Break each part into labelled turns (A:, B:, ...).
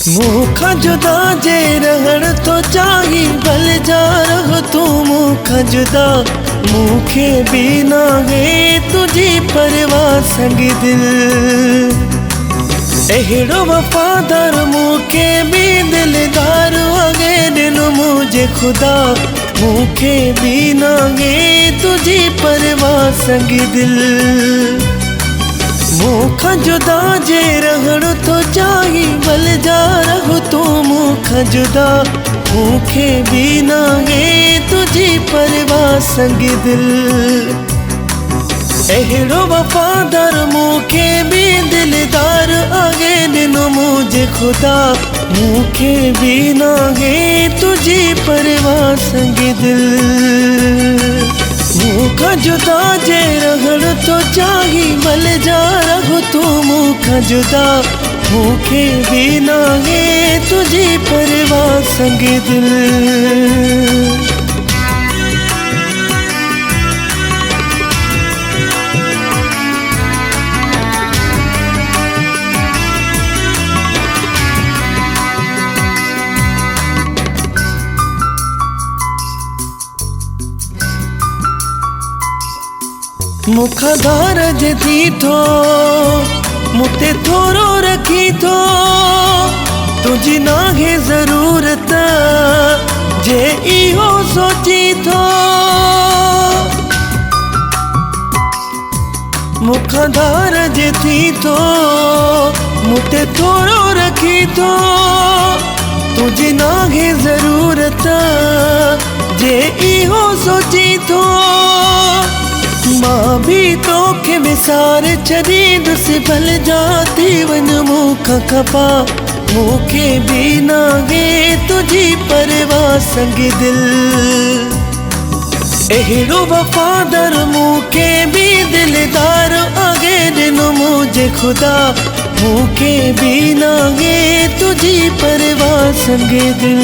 A: मूंखा जुदा जे रहण तो चाही भल जा रहो तू मूंखा जुदा मूंखे भी ना है तुझी परवाह संग दिल एड़ो वफादार मूंखे भी दिलदार आगे दिनो मुझे खुदा मूंखे भी ना है तुझी परवाह संग दिल मूंखा जुदा जे रहण तो चाही भल जा रहो तू मूंखा जुदा मूंखे भी ना है तुझी परवाह संग दिल एड़ो वफादार मूंखे भी दिलदार आगे दिनो मुझे खुदा मूंखे भी ना है तुझी परवाह संग दिल मूंखा जुदा जे रहण तो चाही भल जा रहो तू मूंखा जुदा मूंखे भी ना है तुझी परवाह संग दिल मुखा धारज थी थो मुते थोरो रखी थो तुझी ना है जरूरत जे इहो सोची थो मुखा धारज थी थो मुते थोरो रखी थो तुझी ना है जरूरत जे इहो सोची थो मां भी तोखे विसार छॾींदुसि भल जाती वन मूंखा खपा मूंखे भी ना है तुझी परवाह संग दिल एड़ो वफादार मूंखे भी दिलदार आगे दिनो मुझे खुदा मूंखे भी ना है तुझी परवाह संग दिल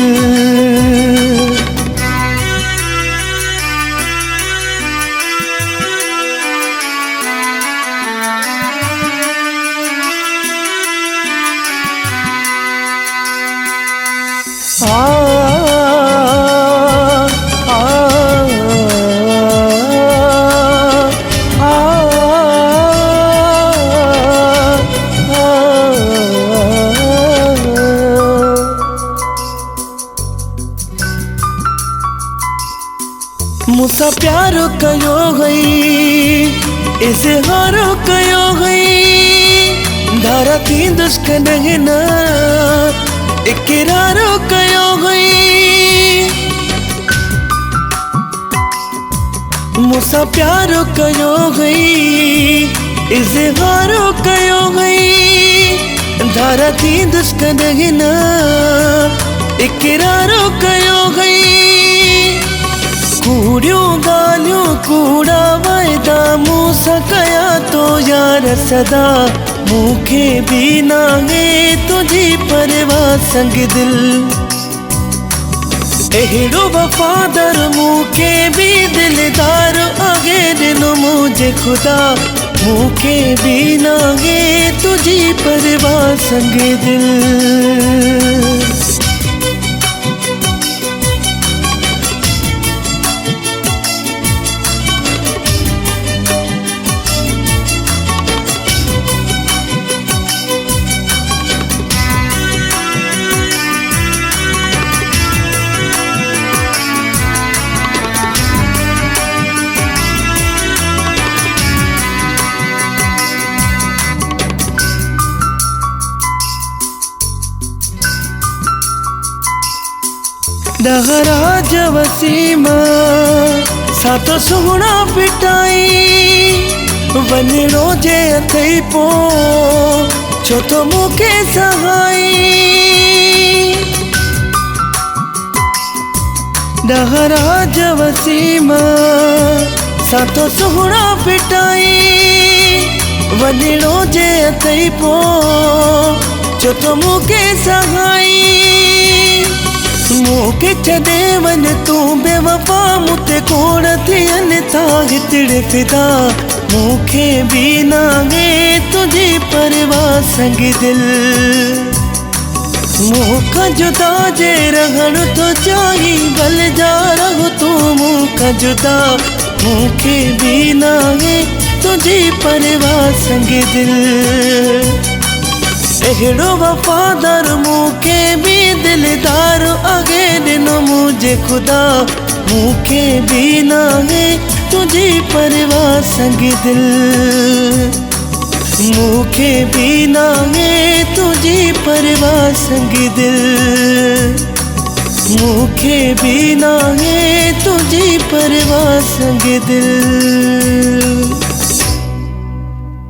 A: मुसा प्यार कयो गई इज़हार कयो गई धारा थी दुश्मन न इकरार कयो गई मुसा प्यार कयो गई इज़हार कयो गई धारा थी दुश्मन न इकरार कयो गई कूड़ियों गालियों कूड़ा वायदा मूंसां कया तो यार सदा मूंखे भी ना है तुझी परवाह संग दिल एड़ो वफादार मूंखे भी दिलदार आगे दिनो मुझे खुदा मूंखे भी ना है तुझी परवाह संग दिल डहराज वसीमा सातो सुहणा पिटाई वञणो जे अथई पो छो तो मूंखे सहाई डहराज वसीमा सातो सुहणा पिटाई वञणो जे अथई पो छो तो मूंखे सहाई मूंखे छॾे वञ तूं बेवफा मूंते कोड़ थियनि था हितड़े फिदा मूंखे भी ना है तुझी परवाह संग दिल मूंखां जुदा जे रहण तो चाही भले जा रहो तू मूंखां जुदा मूंखे भी नाहे तुझी परवाह संग दिल एड़ो वफादार मूंखे भी दिलदार आगे ॾिनो मुझे खुदा मूंखे भी नाहे तुझी परवाह संग दिल मूंखे भी नाहे तुझी परवाह संग दिल मूंखे भी नाहे तुझी परवाह संग दिल।